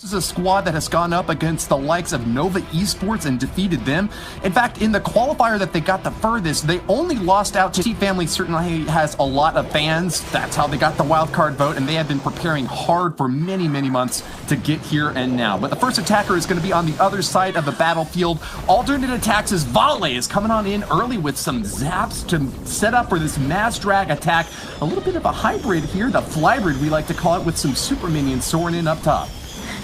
This is a squad that has gone up against the likes of Nova Esports and defeated them. In fact, in the qualifier that they got the furthest, they only lost out to T-Family. Certainly has a lot of fans. That's how they got the wildcard vote, and they have been preparing hard for many, many months to get here and now. But the first attacker is going to be on the other side of the battlefield. ATN.aTTax's Vale is coming on in early with some zaps to set up for this mass drag attack. A little bit of a hybrid here, the flybrid we like to call it, with some super minions soaring in up top.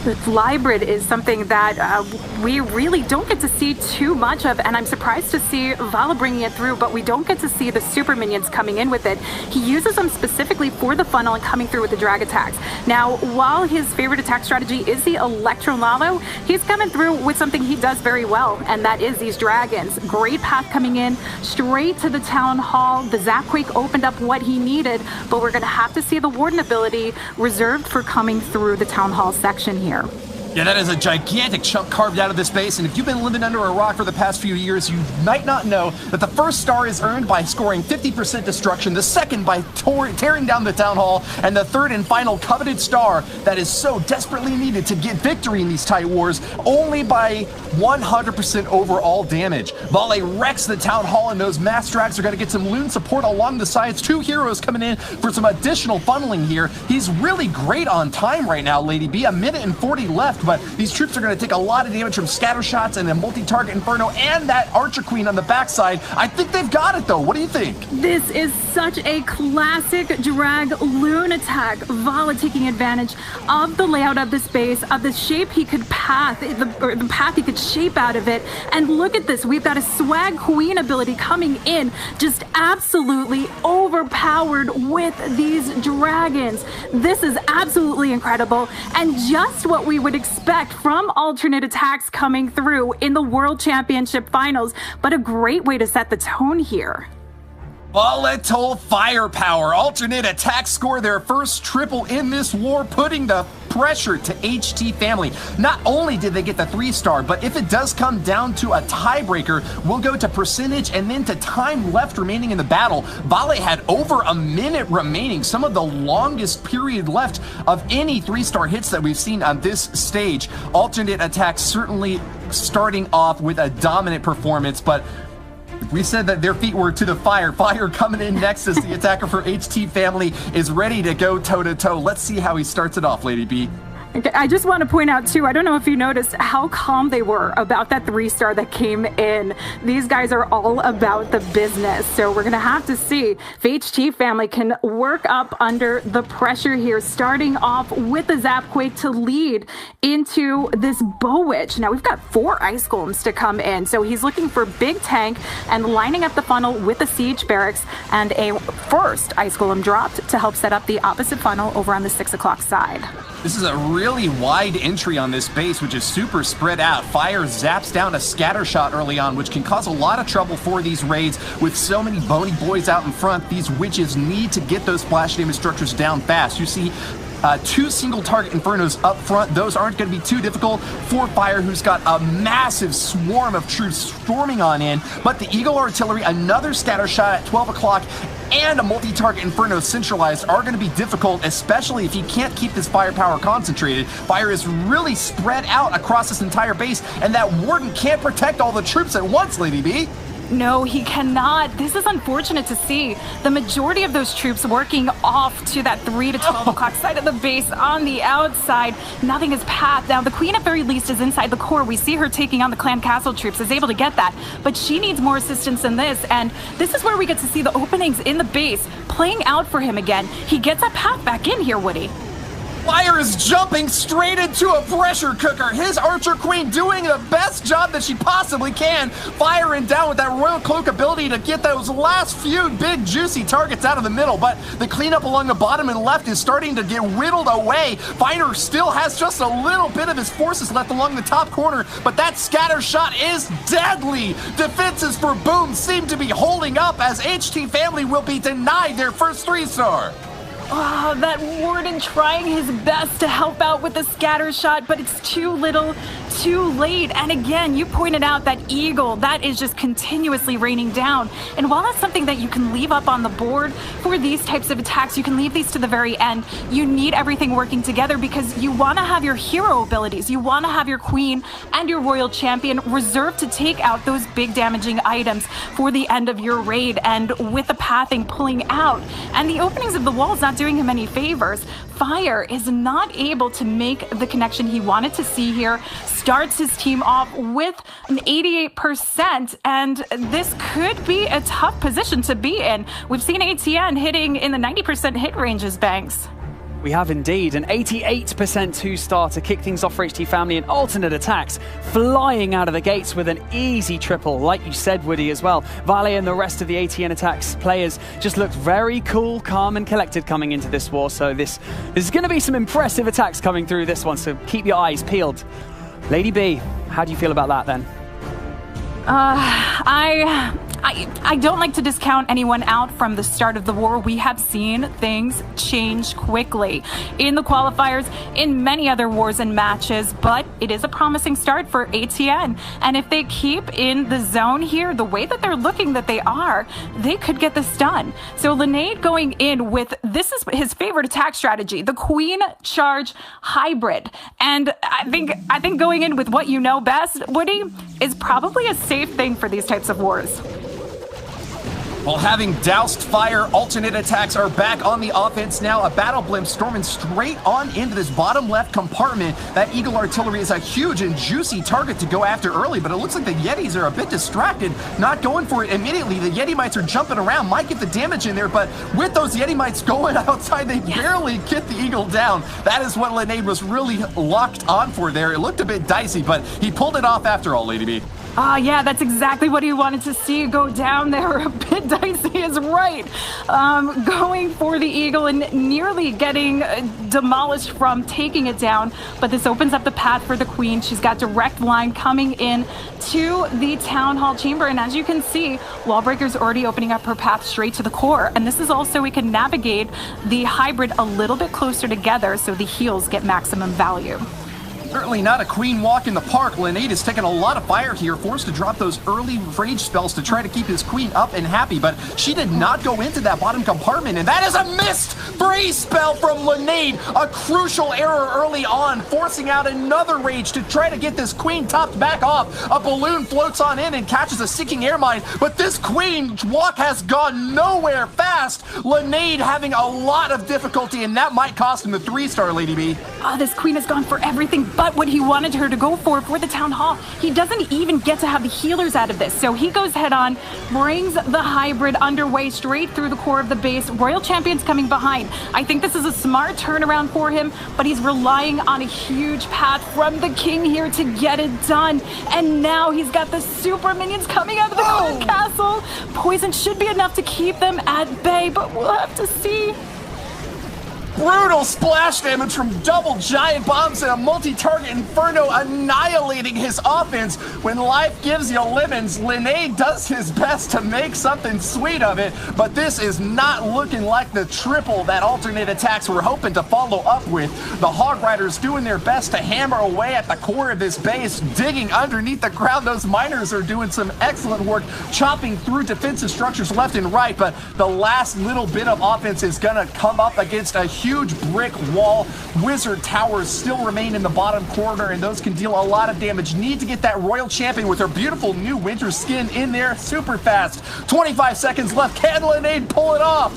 The flybrid is something that we really don't get to see too much of, and I'm surprised to see Vala bringing it through, but we don't get to see the super minions coming in with it. He uses them specifically for the funnel and coming through with the drag attacks. Now, while his favorite attack strategy is the Electro Lalo, he's coming through with something he does very well, and that is these dragons. Great path coming in, straight to the Town Hall. The Zapquake opened up what he needed, but we're going to have to see the Warden ability reserved for coming through the Town Hall section here. Yeah, that is a gigantic chunk carved out of this base, and if you've been living under a rock for the past few years, you might not know that the first star is earned by scoring 50% destruction, the second by tearing down the Town Hall, and the third and final coveted star that is so desperately needed to get victory in these tight wars, only by 100% overall damage. Vale wrecks the Town Hall, and those mass drags are going to get some loon support along the sides. Two heroes coming in for some additional funneling here. He's really great on time right now, Lady B. 1 minute and 40 left. But these troops are going to take a lot of damage from scatter shots and a multi-target inferno and that Archer Queen on the backside. I think they've got it, though. What do you think? This is such a classic drag loon attack. Vala taking advantage of the layout of this base, of the shape he could path, the path he could shape out of it. And look at this. We've got a Swag Queen ability coming in, just absolutely overpowered with these dragons. This is absolutely incredible, and just what we would expect from ATN.aTTax coming through in the World Championship Finals, but a great way to set the tone here. Volatile firepower. ATN.aTTax score their first triple in this war, putting the pressure to HT Family. Not only did they get the 3-star, but if it does come down to a tiebreaker, we'll go to percentage and then to time left remaining in the battle. Vale had over a minute remaining, some of the longest period left of any 3-star hits that we've seen on this stage. ATN.aTTax certainly starting off with a dominant performance, but we said that their feet were to the fire. Fire coming in next as the attacker for HT Family is ready to go toe-to-toe. Let's see how he starts it off, Lady B. I just want to point out, too, I don't know if you noticed how calm they were about that 3-star that came in. These guys are all about the business, so we're going to have to see if HT Family can work up under the pressure here, starting off with the Zapquake to lead into this Bow Witch. Now, we've got 4 Ice Golems to come in, so he's looking for big tank and lining up the funnel with the Siege Barracks, and a first Ice Golem dropped to help set up the opposite funnel over on the 6 o'clock side. This is a really wide entry on this base, which is super spread out. Fire zaps down a scatter shot early on, which can cause a lot of trouble for these raids. With so many bony boys out in front, these witches need to get those splash damage structures down fast. You see 2 single target infernos up front. Those aren't going to be too difficult for Fire, who's got a massive swarm of troops storming on in. But the Eagle Artillery, another scatter shot at 12 o'clock, and a multi-target inferno centralized are going to be difficult, especially if he can't keep this firepower concentrated. Fire is really spread out across this entire base, and that Warden can't protect all the troops at once, Lady B. No, he cannot. This is unfortunate to see. The majority of those troops working off to that 3 to 12 o'clock side of the base on the outside. Nothing is pathed. Now, the Queen at very least is inside the core. We see her taking on the Clan Castle troops, is able to get that. But she needs more assistance than this. And this is where we get to see the openings in the base playing out for him again. He gets that path back in here, Woody. Fire is jumping straight into a pressure cooker. His Archer Queen doing the best job that she possibly can. Firing down with that Royal Cloak ability to get those last few big juicy targets out of the middle. But the cleanup along the bottom and left is starting to get whittled away. Fire still has just a little bit of his forces left along the top corner, but that scatter shot is deadly. Defenses for Boom seem to be holding up as HT Family will be denied their first 3-star. Oh, that Warden trying his best to help out with the scatter shot, but it's too little, too late. And again, you pointed out that Eagle, that is just continuously raining down. And while that's something that you can leave up on the board for these types of attacks, you can leave these to the very end. You need everything working together because you want to have your hero abilities. You want to have your Queen and your Royal Champion reserved to take out those big damaging items for the end of your raid. And with the pathing pulling out and the openings of the walls not doing him any favors, Fire is not able to make the connection he wanted to see here. Starts his team off with an 88%, and this could be a tough position to be in. We've seen ATN hitting in the 90% hit ranges, Banks. We have indeed an 88% 2-star to kick things off for HT Family, and ATN.aTTax flying out of the gates with an easy triple, like you said, Woody, as well. Vale and the rest of the ATN.aTTax players just looked very cool, calm and collected coming into this war, so this is going to be some impressive attacks coming through this one, so keep your eyes peeled. Lady B, how do you feel about that then? I don't like to discount anyone out from the start of the war. We have seen things change quickly in the qualifiers, in many other wars and matches, but it is a promising start for ATN. And if they keep in the zone here, the way that they're looking that they are, they could get this done. So Linnaeus going in with, this is his favorite attack strategy, the Queen Charge Hybrid. And I think going in with what you know best, Woody, is probably a safe thing for these types of wars. Well, having doused Fire, ATN.aTTax are back on the offense now. A battle blimp storming straight on into this bottom left compartment. That Eagle artillery is a huge and juicy target to go after early, but it looks like the Yetis are a bit distracted, not going for it immediately. The Yeti Mites are jumping around, might get the damage in there, but with those Yeti Mites going outside, they barely get the Eagle down. That is what Linnaeus was really locked on for there. It looked a bit dicey, but he pulled it off after all, Lady B. Yeah, that's exactly what he wanted to see go down there. A bit dicey is right. Going for the Eagle and nearly getting demolished from taking it down. But this opens up the path for the Queen. She's got direct line coming in to the Town Hall Chamber. And as you can see, Wallbreaker's already opening up her path straight to the core. And this is also, we can navigate the hybrid a little bit closer together so the heals get maximum value. Certainly not a Queen walk in the park. Linnaeus is taking a lot of fire here, forced to drop those early rage spells to try to keep his Queen up and happy, but she did not go into that bottom compartment, and that is a missed freeze spell from Linnaeus. A crucial error early on, forcing out another rage to try to get this Queen topped back off. A balloon floats on in and catches a sinking air mine, but this Queen walk has gone nowhere fast. Linnaeus having a lot of difficulty, and that might cost him the 3-star, Lady B. This Queen has gone for everything but what he wanted her to go for the Town Hall. He doesn't even get to have the healers out of this, so he goes head on, brings the hybrid underway straight through the core of the base. Royal Champion's coming behind. I think this is a smart turnaround for him, but he's relying on a huge path from the King here to get it done. And now he's got the super minions coming out of the Cold Castle. Poison should be enough to keep them at bay, but we'll have to see. Brutal splash damage from double giant bombs and a multi-target Inferno annihilating his offense. When life gives you lemons, Linnaeus does his best to make something sweet of it, but this is not looking like the triple that ATN.aTTax were hoping to follow up with. The Hog Riders doing their best to hammer away at the core of this base, digging underneath the ground. Those miners are doing some excellent work, chopping through defensive structures left and right, but the last little bit of offense is gonna come up against a huge brick wall. Wizard towers still remain in the bottom corner, and those can deal a lot of damage. Need to get that Royal Champion with her beautiful new winter skin in there super fast. 25 seconds left. Can Linnaeus pull it off?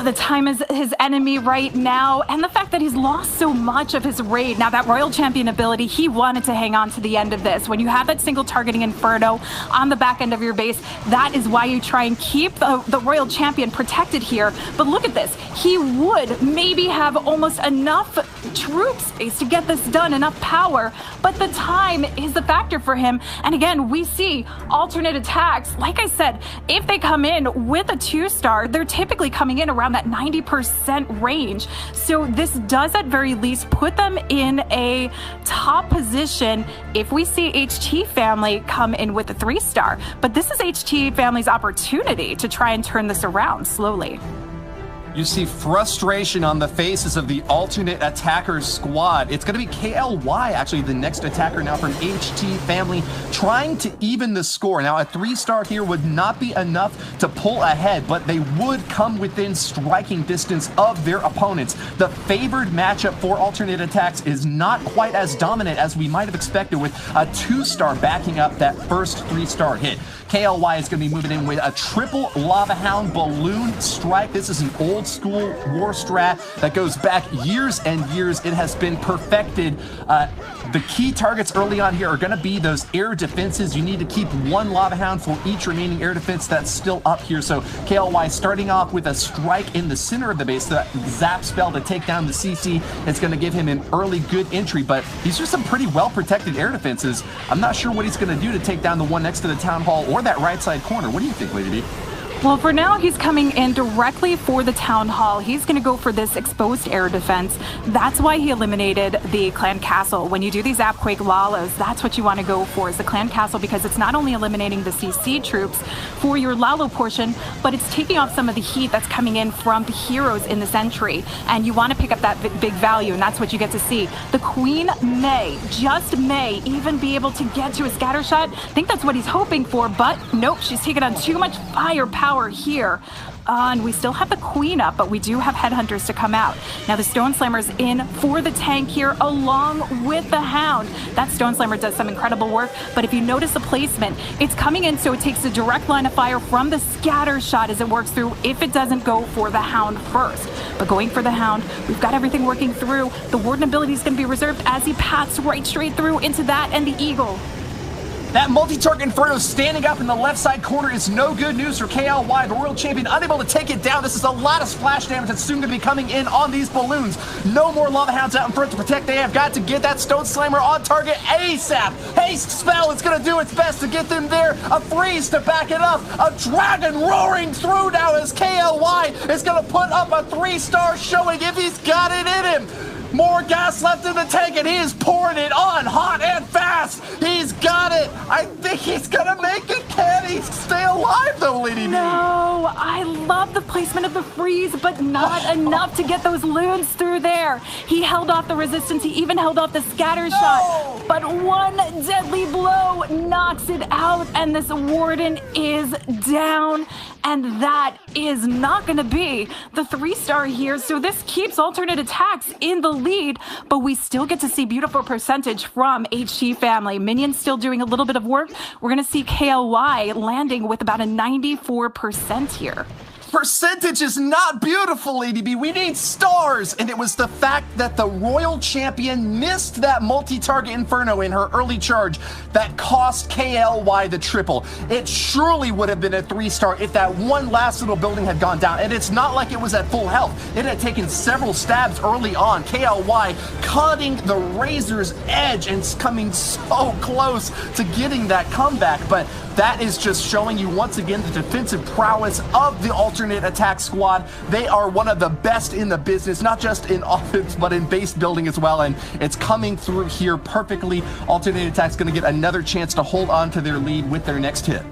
The time is his enemy right now, and the fact that he's lost so much of his raid. Now, that Royal Champion ability, he wanted to hang on to the end of this. When you have that single targeting Inferno on the back end of your base, that is why you try and keep the Royal Champion protected here. But look at this. He would maybe have almost enough troop space to get this done, enough power, but the time is the factor for him. And again, we see ATN.aTTax. Like I said, if they come in with a 2-star, they're typically coming in around that 90% range. So this does at very least put them in a top position if we see HT Family come in with a 3-star. But this is HT Family's opportunity to try and turn this around slowly. You see frustration on the faces of the alternate attacker squad. It's going to be KLY, actually, the next attacker now from HT Family, trying to even the score. Now, a 3-star here would not be enough to pull ahead, but they would come within striking distance of their opponents. The favored matchup for alternate attacks is not quite as dominant as we might have expected, with a 2-star backing up that first 3-star hit. KLY is going to be moving in with a triple Lava Hound balloon strike. This is an old school war strat that goes back years and years. It has been perfected. The key targets early on here are going to be those air defenses. You need to keep 1 Lava Hound for each remaining air defense that's still up here. So KLY starting off with a strike in the center of the base. That zap spell to take down the CC is going to give him an early good entry, but these are some pretty well protected air defenses. I'm not sure what he's going to do to take down the one next to the Town Hall or that right side corner. What do you think, Lady B? Well, for now, he's coming in directly for the Town Hall. He's going to go for this exposed air defense. That's why he eliminated the Clan Castle. When you do these Zapquake Lalas, that's what you want to go for, is the Clan Castle, because it's not only eliminating the CC troops for your Lalo portion, but it's taking off some of the heat that's coming in from the heroes in this entry. And you want to pick up that big value, and that's what you get to see. The Queen just may even be able to get to a scatter shot. I think that's what he's hoping for, but nope, she's taking on too much firepower here. And we still have the Queen up, but we do have Headhunters to come out. Now the Stone Slammer's in for the tank here along with the Hound. That Stone Slammer does some incredible work, but if you notice the placement, it's coming in so it takes a direct line of fire from the scatter shot as it works through if it doesn't go for the Hound first. But going for the Hound, we've got everything working through. The Warden ability is going to be reserved as he paths right straight through into that and the Eagle. That multi-target Inferno standing up in the left side corner is no good news for KLY. The World Champion unable to take it down. This is a lot of splash damage that's soon going to be coming in on these balloons. No more Lava Hounds out in front to protect. They have got to get that Stone Slammer on target ASAP. Haste Spell is going to do its best to get them there. A freeze to back it up. A dragon roaring through now as KLY is going to put up a 3-star showing if he's got it in him. More gas left in the tank, and he is pouring it on hot and fast. He's got it. I think he's gonna make it. Can he stay alive though, Lady B? No, I love the placement of the freeze, but not enough to get those loons through there. He held off the resistance. He even held off the scatter shot, but one deadly blow knocks it out, and this Warden is down. And that is not going to be the 3-star here. So this keeps alternate attacks in the lead, but we still get to see beautiful percentage from HT Family. Minions still doing a little bit of work. We're going to see KLY landing with about a 94% here. Percentage is not beautiful, Lady B. We need stars. And it was the fact that the Royal Champion missed that multi-target Inferno in her early charge that cost KLY the triple. It surely would have been a 3-star if that one last little building had gone down. And it's not like it was at full health. It had taken several stabs early on. KLY cutting the razor's edge and coming so close to getting that comeback. But that is just showing you once again the defensive prowess of the alternate attack squad. They are one of the best in the business, not just in offense, but in base building as well. And it's coming through here perfectly. Alternate attack's going to get another chance to hold on to their lead with their next hit.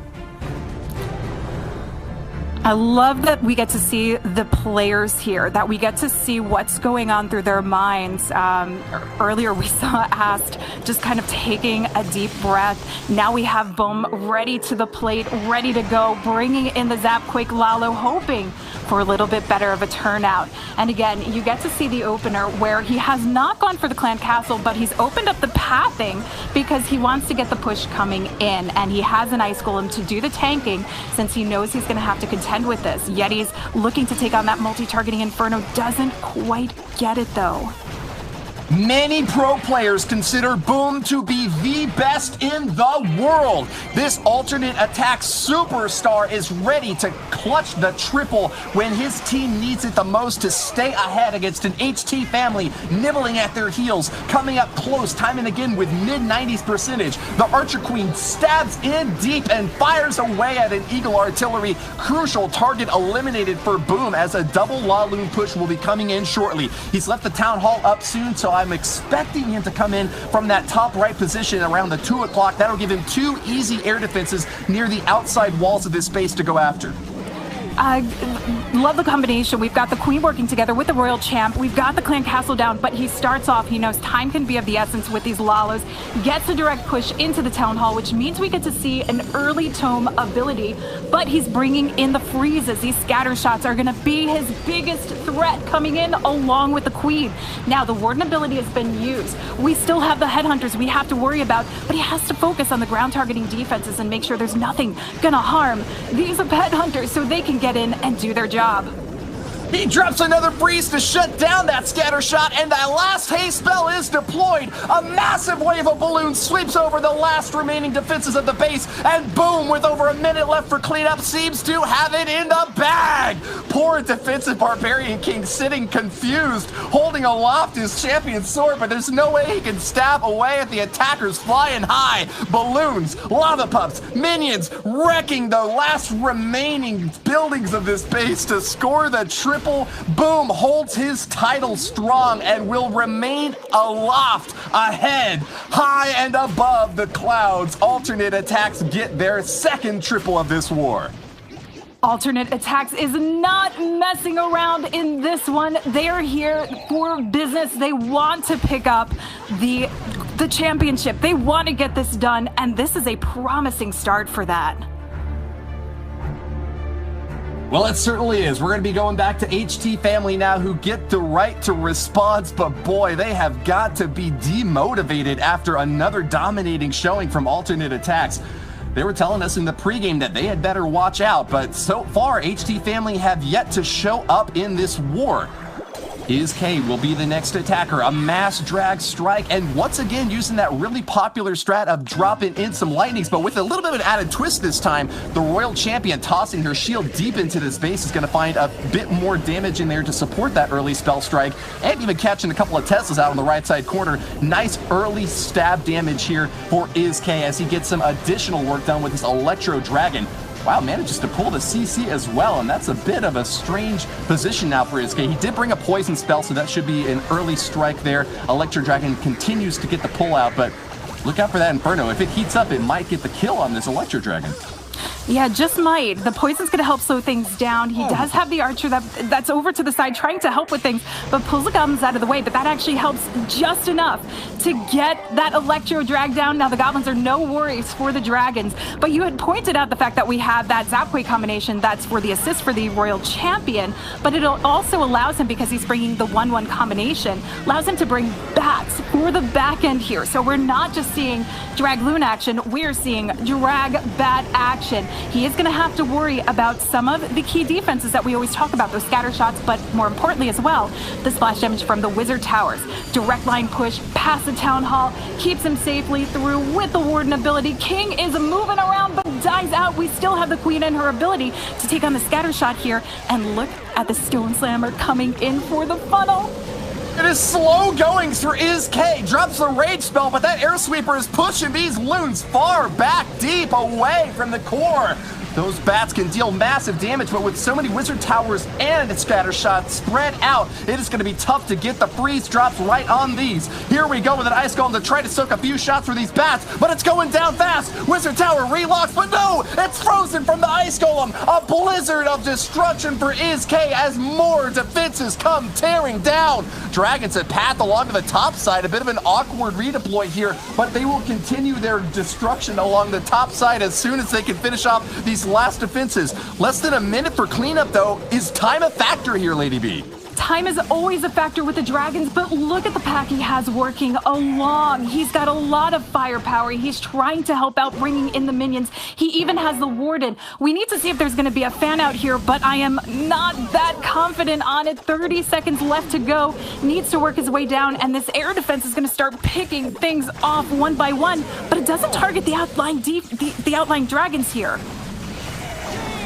I love that we get to see the players here, that we get to see what's going on through their minds. Earlier we saw Ast just kind of taking a deep breath. Now we have Boom ready to the plate, ready to go, bringing in the Zapquake Lalo, hoping for a little bit better of a turnout. And again, you get to see the opener where he has not gone for the Clan Castle, but he's opened up the pathing because he wants to get the push coming in, and he has an Ice Golem to do the tanking since he knows he's going to have to contend with this. Yeti's looking to take on that multi-targeting Inferno, doesn't quite get it though. Many pro players consider Boom to be the best in the world. This alternate attack superstar is ready to clutch the triple when his team needs it the most to stay ahead against an HT Family nibbling at their heels, coming up close time and again with mid-90s percentage. The Archer Queen stabs in deep and fires away at an Eagle Artillery. Crucial target eliminated for Boom as a double Laloon push will be coming in shortly. He's left the Town Hall up soon, so I'm expecting him to come in from that top right position around the 2 o'clock. That'll give him 2 easy air defenses near the outside walls of this space to go after. Love the combination. We've got the Queen working together with the Royal Champ. We've got the Clan Castle down, but he starts off, he knows time can be of the essence with these Lalos. Gets a direct push into the Town Hall, which means we get to see an early tome ability, but he's bringing in the freezes. These scatter shots are going to be his biggest threat coming in along with the Queen. Now, the Warden ability has been used. We still have the Headhunters we have to worry about, but he has to focus on the ground targeting defenses and make sure there's nothing going to harm these Headhunters so they can get in and do their job. He drops another freeze to shut down that scatter shot, and that last haste spell is deployed. A massive wave of balloons sweeps over the last remaining defenses of the base, and boom, with over a minute left for cleanup, seems to have it in the bag. Poor defensive Barbarian King sitting confused, holding aloft his champion sword, but there's no way he can stab away at the attackers flying high. Balloons, lava pups, minions, wrecking the last remaining buildings of this base to score the triple. Boom holds his title strong and will remain aloft, ahead, high and above the clouds. ATN.aTTax get their second triple of this war. ATN.aTTax is not messing around in this one. They're here for business. They want to pick up the championship. They want to get this done, and this is a promising start for that. Well, it certainly is. We're going to be going back to HT Family now, who get the right to response, but boy, they have got to be demotivated after another dominating showing from ATN.aTTax. They were telling us in the pregame that they had better watch out, but so far, HT Family have yet to show up in this war. IzK will be the next attacker, a mass drag strike, and once again using that really popular strat of dropping in some lightnings, but with a little bit of an added twist this time. The Royal Champion tossing her shield deep into this base is going to find a bit more damage in there to support that early spell strike, and even catching a couple of Teslas out on the right side corner. Nice early stab damage here for IzK as he gets some additional work done with his Electro Dragon. Wow, manages to pull the CC as well, and that's a bit of a strange position now for IzK. He did bring a poison spell, so that should be an early strike there. Electro Dragon continues to get the pull out, but look out for that Inferno. If it heats up, it might get the kill on this Electro Dragon. Yeah, just might. The poison's going to help slow things down. He does have the archer that's over to the side trying to help with things, but pulls the goblins out of the way. But that actually helps just enough to get that Electro drag down. Now the goblins are no worries for the dragons, but you had pointed out the fact that we have that Zapquake combination that's for the assist for the Royal Champion, but it also allows him, because he's bringing the 1-1 combination, allows him to bring bats for the back end here. So we're not just seeing drag loon action, we're seeing drag bat action. He is going to have to worry about some of the key defenses that we always talk about, those scatter shots, but more importantly as well, the splash damage from the Wizard Towers. Direct line push past the Town Hall, keeps him safely through with the Warden ability. King is moving around but dies out. We still have the Queen and her ability to take on the scatter shot here, and look at the Stone Slammer coming in for the funnel. It is slow going for IzK. Drops the rage spell, but that air sweeper is pushing these loons far back, deep away from the core. Those bats can deal massive damage, but with so many Wizard Towers and scatter shots spread out, it is going to be tough to get the freeze drops right on these. Here we go with an Ice Golem to try to soak a few shots for these bats, but it's going down fast. Wizard Tower relocks, but no, it's frozen from the Ice Golem. A blizzard of destruction for IzK as more defenses come tearing down. Dragons at path along to the top side, a bit of an awkward redeploy here, but they will continue their destruction along the top side as soon as they can finish off these last defenses. Less than a minute for cleanup though. Is time a factor here, Lady B? Time is always a factor with the dragons, but look at the pack he has working along. He's got a lot of firepower. He's trying to help out bringing in the minions. He even has the Warden. We need to see if there's going to be a fan out here, but I am not that confident on it. 30 seconds left to go. Needs to work his way down, and this air defense is going to start picking things off one by one, but it doesn't target the outlying dragons here.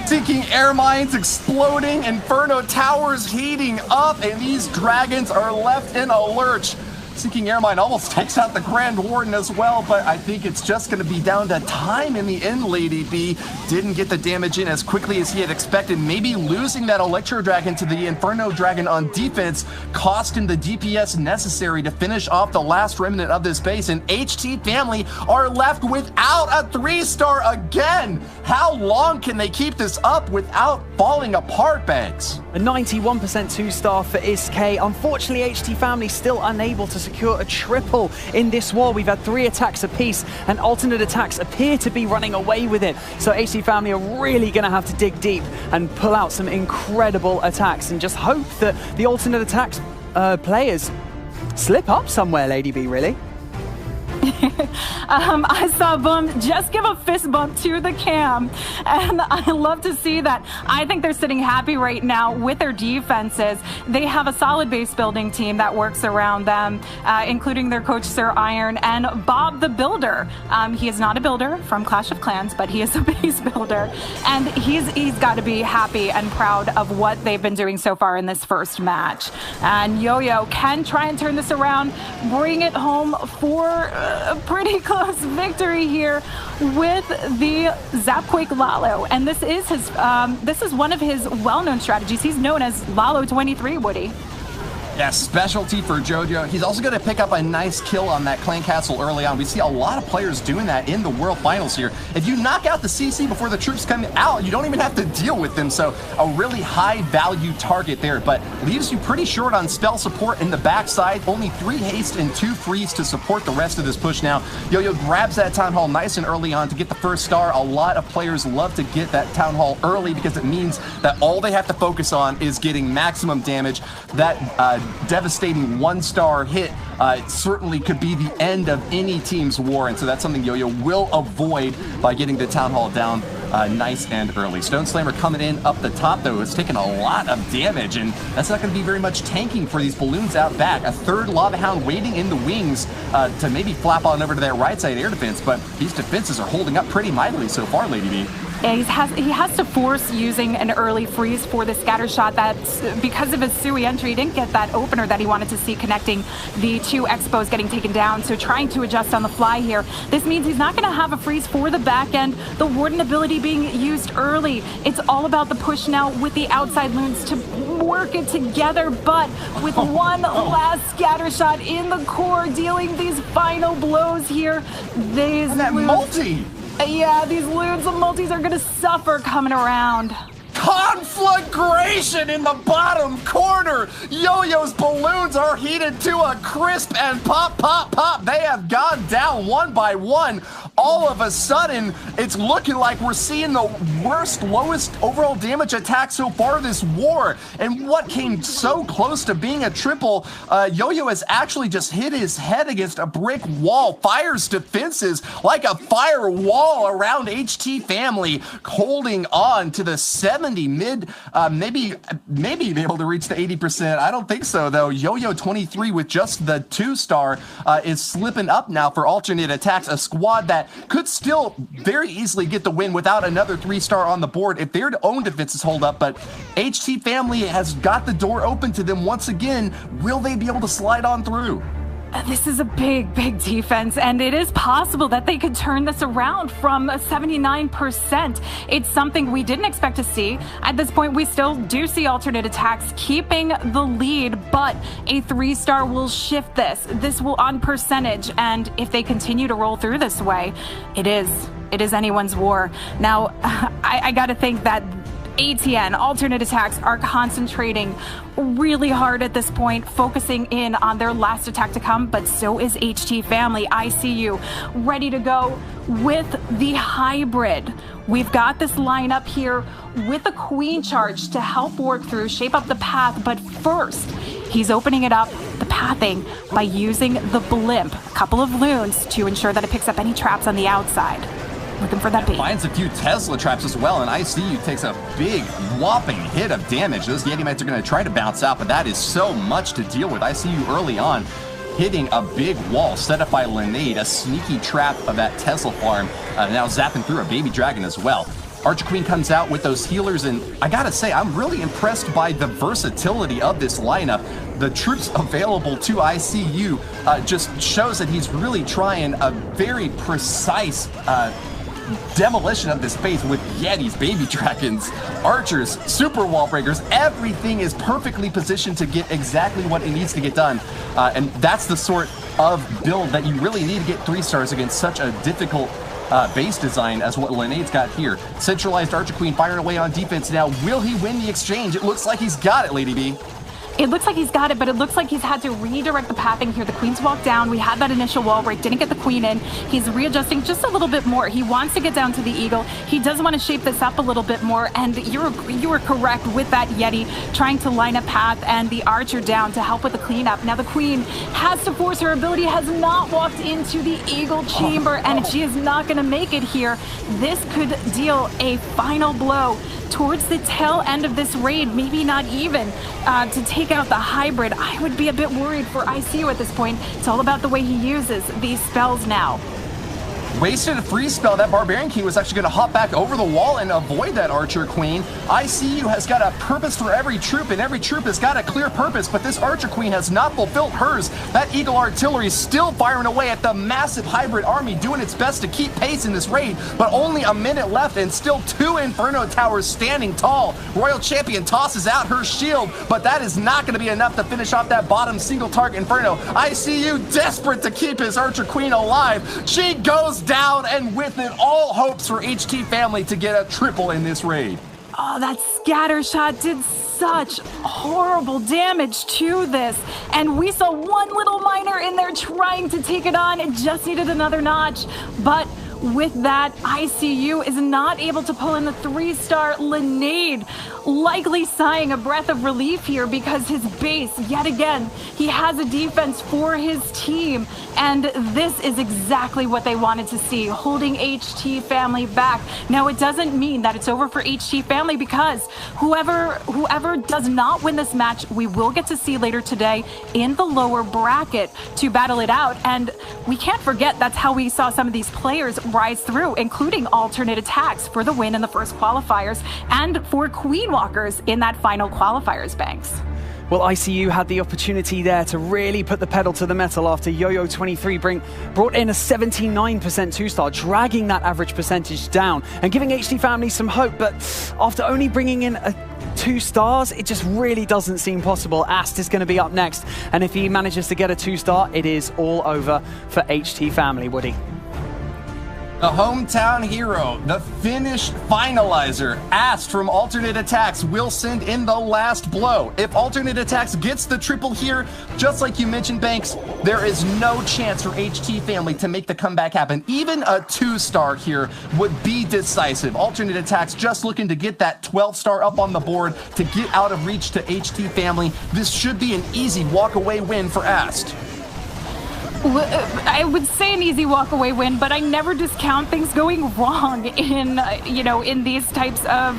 Seeking air mines exploding, Inferno Towers heating up, and these dragons are left in a lurch. Seeking Airmine almost takes out the Grand Warden as well, but I think it's just going to be down to time in the end. Lady B didn't get the damage in as quickly as he had expected. Maybe losing that Electro Dragon to the Inferno Dragon on defense cost him the DPS necessary to finish off the last remnant of this base, and HT Family are left without a 3-star again. How long can they keep this up without falling apart, Banks? A 91% 2-star for Iskay. Unfortunately, HT Family still unable to secure a triple in this war. We've had 3 attacks apiece, and alternate attacks appear to be running away with it. So HT Family are really going to have to dig deep and pull out some incredible attacks and just hope that the alternate attacks players slip up somewhere, Lady B, really. I saw Boom just give a fist bump to the cam, and I love to see that. I think they're sitting happy right now with their defenses. They have a solid base building team that works around them, including their coach Sir Iron and Bob the Builder. He is not a builder from Clash of Clans, but he is a base builder, and he's got to be happy and proud of what they've been doing so far in this first match. And Yo-Yo can try and turn this around, bring it home for a pretty close victory here with the Zapquake Lalo, and this is one of his well-known strategies. He's known as Lalo 23, Woody. Yeah, specialty for JoJo. He's also going to pick up a nice kill on that Clan Castle early on. We see a lot of players doing that in the World Finals here. If you knock out the CC before the troops come out, you don't even have to deal with them. So a really high value target there, but leaves you pretty short on spell support in the backside. Only 3 haste and 2 freeze to support the rest of this push now. Yo-Yo grabs that Town Hall nice and early on to get the first star. A lot of players love to get that Town Hall early because it means that all they have to focus on is getting maximum damage. That devastating 1-star hit it certainly could be the end of any team's war, and so that's something Yo-Yo will avoid by getting the Town Hall down nice and early. Stone Slammer coming in up the top, though, is taking a lot of damage, and that's not going to be very much tanking for these balloons out back. A 3rd Lava Hound waiting in the wings to maybe flap on over to that right side air defense, but these defenses are holding up pretty mightily so far, Lady B. Yeah, he has to force using an early freeze for the scatter shot. That's because of his Sui entry. He didn't get that opener that he wanted to see connecting the 2 Expos getting taken down. So trying to adjust on the fly here. This means he's not going to have a freeze for the back end. The Warden ability being used early. It's all about the push now with the outside loons to work it together. But with one last scatter shot in the core, dealing these final blows here. And that multi! Yeah, these loons and multis are gonna suffer coming around. Conflagration in the bottom corner. Yo-Yo's balloons are heated to a crisp, and pop, pop, pop. They have gone down one by one. All of a sudden, it's looking like we're seeing the worst, lowest overall damage attack so far this war. And what came so close to being a triple, Yo-Yo has actually just hit his head against a brick wall. Fires defenses like a firewall around HT Family, holding on to the 70 mid, maybe be able to reach the 80%. I don't think so, though. Yo-Yo 23 with just the 2-star is slipping up now for alternate attacks, a squad that could still very easily get the win without another 3-star on the board if their own defenses hold up, but HT Family has got the door open to them once again. Will they be able to slide on through? This is a big, big defense, and it is possible that they could turn this around from 79%. It's something we didn't expect to see. At this point, we still do see alternate attacks keeping the lead, but a 3-star will shift this. This will on percentage, and if they continue to roll through this way, it is anyone's war. Now, I gotta think that ATN, alternate attacks, are concentrating really hard at this point, focusing in on their last attack to come, but so is HT Family. I see you ready to go with the hybrid. We've got this lineup here with a Queen charge to help work through, shape up the path, but first, he's opening it up, the pathing, by using the blimp, a couple of loons to ensure that it picks up any traps on the outside. Looking for that bait. Finds a few Tesla traps as well, and ICU takes a big, whopping hit of damage. Those Yeti Mites are going to try to bounce out, but that is so much to deal with. ICU early on, hitting a big wall set up by Linade, a sneaky trap of that Tesla farm, now zapping through a baby dragon as well. Archer Queen comes out with those healers, and I gotta say, I'm really impressed by the versatility of this lineup. The troops available to ICU just shows that he's really trying a very precise demolition of this base with Yetis, baby dragons, archers, super wall breakers. Everything is perfectly positioned to get exactly what it needs to get done. And that's the sort of build that you really need to get 3 stars against such a difficult base design as what Linnade's got here. Centralized Archer Queen firing away on defense now. Will he win the exchange? It looks like he's got it, Lady B. It looks like he's got it, but it looks like he's had to redirect the pathing here. The queen's walked down. We had that initial wall break, didn't get the queen in. He's readjusting just a little bit more. He wants to get down to the eagle. He does want to shape this up a little bit more, and you were correct with that Yeti trying to line a path and the archer down to help with the cleanup. Now the queen has to force her ability, has not walked into the eagle chamber, and she is not going to make it here. This could deal a final blow towards the tail end of this raid, maybe not even to take out the hybrid. I would be a bit worried for ICU at this point. It's all about the way he uses these spells now. Wasted a free spell. That Barbarian King was actually going to hop back over the wall and avoid that Archer Queen. ICU has got a purpose for every troop, and every troop has got a clear purpose, but this Archer Queen has not fulfilled hers. That Eagle Artillery is still firing away at the massive hybrid army, doing its best to keep pace in this raid, but only a minute left and still 2 Inferno Towers standing tall. Royal Champion tosses out her shield, but that is not going to be enough to finish off that bottom single target Inferno. ICU desperate to keep his Archer Queen alive. She goes down, and with it, all hopes for HT Family to get a triple in this raid. Oh, that scatter shot did such horrible damage to this. And we saw one little miner in there trying to take it on. It just needed another notch. But with that, ICU is not able to pull in the 3-star Linnade, likely sighing a breath of relief here because his base, yet again, he has a defense for his team, and this is exactly what they wanted to see, holding HT Family back. Now, it doesn't mean that it's over for HT Family, because whoever does not win this match, we will get to see later today in the lower bracket to battle it out. And we can't forget that's how we saw some of these players rise through, including ATN.aTTax for the win in the first qualifiers, and for Queen Walkers in that final qualifiers, Banks. Well, ICU had the opportunity there to really put the pedal to the metal after Yo-Yo23 brought in a 79% 2-star, dragging that average percentage down and giving HT Family some hope. But after only bringing in 2 stars, it just really doesn't seem possible. Ast is going to be up next, and if he manages to get a 2-star, it is all over for HT Family, Woody. The hometown hero, the Finnish finalizer, Ast from ATN.aTTax will send in the last blow. If ATN.aTTax gets the triple here, just like you mentioned, Banks, there is no chance for HT Family to make the comeback happen. Even a 2-star here would be decisive. ATN.aTTax just looking to get that 12-star up on the board to get out of reach to HT Family. This should be an easy walk-away win for Ast. I would say an easy walk-away win, but I never discount things going wrong in, in these types of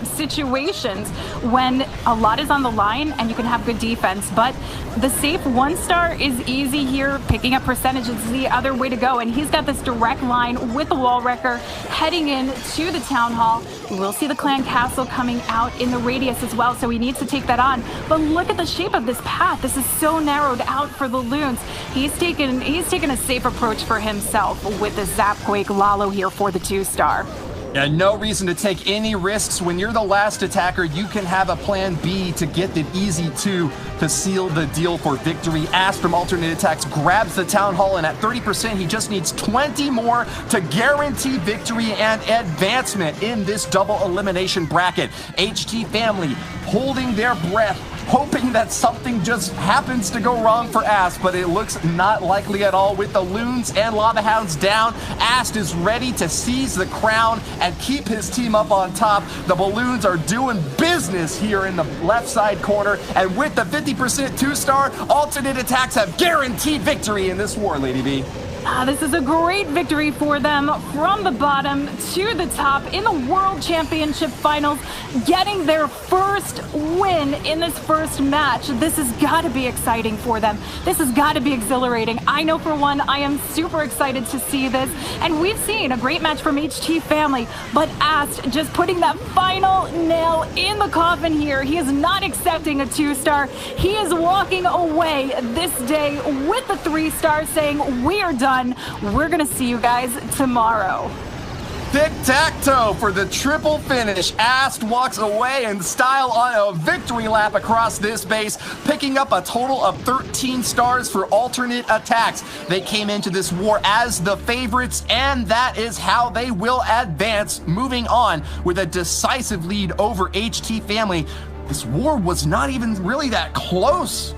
situations when a lot is on the line and you can have good defense. But the safe 1-star is easy here. Picking up percentage is the other way to go. And he's got this direct line with the wall wrecker heading in to the town hall. We'll see the clan castle coming out in the radius as well, so he needs to take that on. But look at the shape of this path. This is so narrowed out for the loons. He's taken a safe approach for himself with the Zapquake Lalo here for the 2-star. Yeah, no reason to take any risks. When you're the last attacker, you can have a plan B to get the easy 2 to seal the deal for victory. Ast from ATN.aTTax grabs the town hall, and at 30%, he just needs 20 more to guarantee victory and advancement in this double elimination bracket. HT Family holding their breath, hoping that something just happens to go wrong for Ast, but it looks not likely at all. With the Loons and Lava Hounds down, Ast is ready to seize the crown and keep his team up on top. The Balloons are doing business here in the left side corner, and with the 50% 2-star, ATN.aTTax have guaranteed victory in this war, Lady B. This is a great victory for them from the bottom to the top in the World Championship Finals, getting their first win in this first match. This has got to be exciting for them. This has got to be exhilarating. I know for one, I am super excited to see this. And we've seen a great match from HT Family, but Ast just putting that final nail in the coffin here. He is not accepting a 2-star. He is walking away this day with the 3-star, saying, we are done. We're going to see you guys tomorrow. Tic-tac-toe for the triple finish. Ast walks away in style on a victory lap across this base, picking up a total of 13 stars for ATN.aTTax. They came into this war as the favorites, and that is how they will advance, moving on with a decisive lead over HT Family. This war was not even really that close.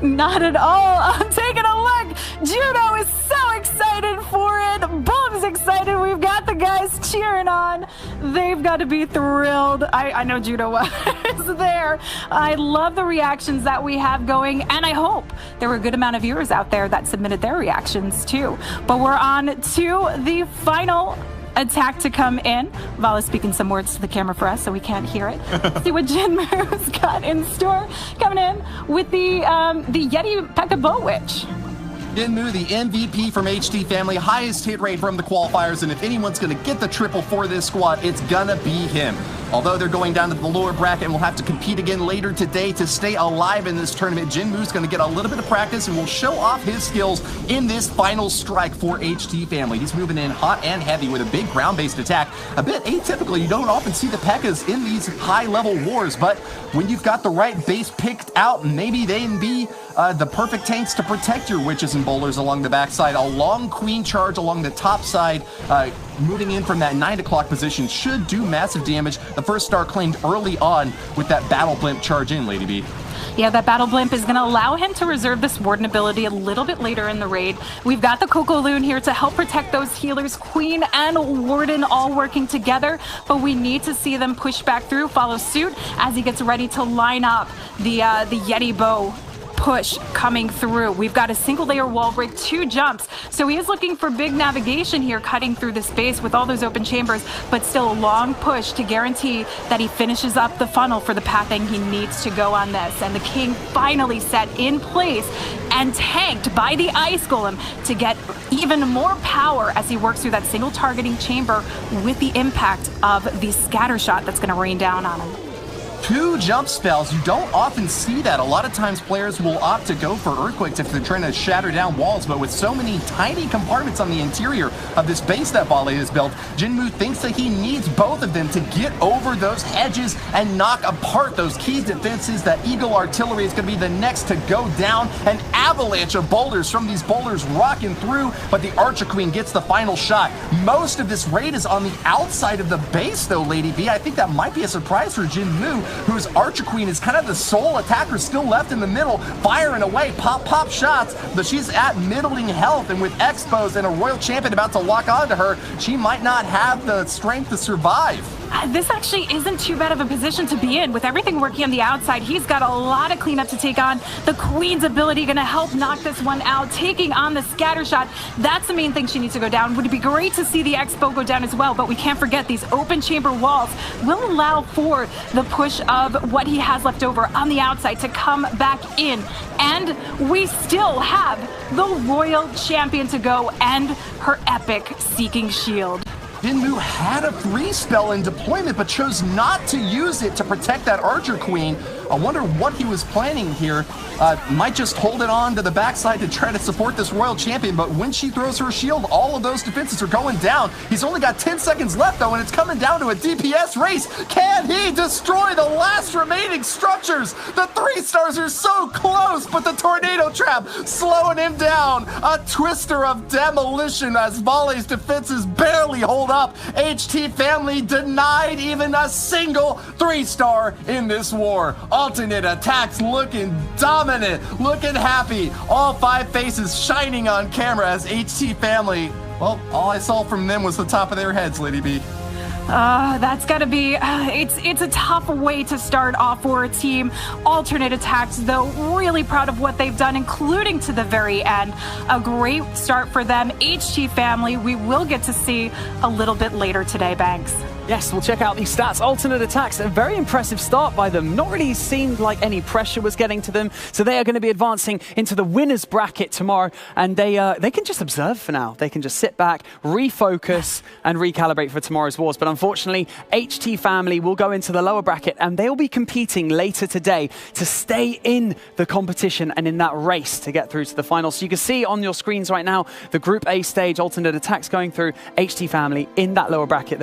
Not at all. I'm taking a look. Judo is so excited for it. Bum's excited. We've got the guys cheering on. They've got to be thrilled. I know Judo was there. I love the reactions that we have going, and I hope there were a good amount of viewers out there that submitted their reactions too. But we're on to the final attack to come in. Val is speaking some words to the camera for us, so we can't hear it. See what Jinmu's got in store. Coming in with the Yeti Pekka Bow Witch. Jinmu, the MVP from HT Family, highest hit rate from the qualifiers, and if anyone's going to get the triple for this squad, it's going to be him. Although they're going down to the lower bracket and will have to compete again later today to stay alive in this tournament, Jinmu's going to get a little bit of practice and will show off his skills in this final strike for HT Family. He's moving in hot and heavy with a big ground-based attack. A bit atypical. You don't often see the Pekkas in these high-level wars, but when you've got the right base picked out, maybe they can be the perfect tanks to protect your witches and bowlers along the backside. A long queen charge along the top side, moving in from that 9 o'clock position should do massive damage. The first star claimed early on with that battle blimp charge in, Lady B. Yeah, that battle blimp is going to allow him to reserve this warden ability a little bit later in the raid. We've got the Coco Loon here to help protect those healers, Queen and Warden all working together, but we need to see them push back through, follow suit as he gets ready to line up the Yeti bow push coming through. We've got a single layer wall break, 2 jumps, so he is looking for big navigation here, cutting through the space with all those open chambers, but still a long push to guarantee that he finishes up the funnel for the pathing he needs to go on this. And the king finally set in place and tanked by the ice golem to get even more power as he works through that single targeting chamber with the impact of the scatter shot that's going to rain down on him. 2 jump spells. You don't often see that. A lot of times players will opt to go for earthquakes if they're trying to shatter down walls, but with so many tiny compartments on the interior of this base that Vale has built, Jinmu thinks that he needs both of them to get over those hedges and knock apart those key defenses. That Eagle Artillery is going to be the next to go down. An avalanche of boulders from these boulders rocking through, but the Archer Queen gets the final shot. Most of this raid is on the outside of the base though, Lady B. I think that might be a surprise for Jinmu, whose Archer Queen is kind of the sole attacker still left in the middle, firing away pop shots, but she's at middling health, and with Expos and a Royal Champion about to lock onto her, she might not have the strength to survive. This actually isn't too bad of a position to be in. With everything working on the outside, he's got a lot of cleanup to take on. The Queen's ability going to help knock this one out, taking on the scatter shot. That's the main thing she needs to go down. Would it be great to see the Expo go down as well, but we can't forget these open chamber walls will allow for the push of what he has left over on the outside to come back in. And we still have the Royal Champion to go and her epic Seeking Shield. Jinmu had a 3 spell in deployment, but chose not to use it to protect that Archer Queen. I wonder what he was planning here. Might just hold it on to the backside to try to support this Royal Champion, but when she throws her shield, all of those defenses are going down. He's only got 10 seconds left, though, and it's coming down to a DPS race. Can he destroy the last remaining structures? The 3 stars are so close, but the Tornado Trap slowing him down. A twister of demolition as Vale's defenses barely hold up. HT Family denied even a single 3-star in this war. ATN.aTTax looking dominant, looking happy. All 5 faces shining on camera as HT Family, well, all I saw from them was the top of their heads, Lady B. That's gotta be, it's a tough way to start off for a team. ATN.aTTax, though, really proud of what they've done, including to the very end. A great start for them. HT family, we will get to see a little bit later today, Banks. Yes, we'll check out these stats. ATN.aTTax, a very impressive start by them. Not really seemed like any pressure was getting to them. So they are going to be advancing into the winners bracket tomorrow. And they can just observe for now. They can just sit back, refocus, and recalibrate for tomorrow's wars. But unfortunately, HT family will go into the lower bracket, and they'll be competing later today to stay in the competition and in that race to get through to the final. So you can see on your screens right now, the Group A stage, ATN.aTTax going through, HT family in that lower bracket.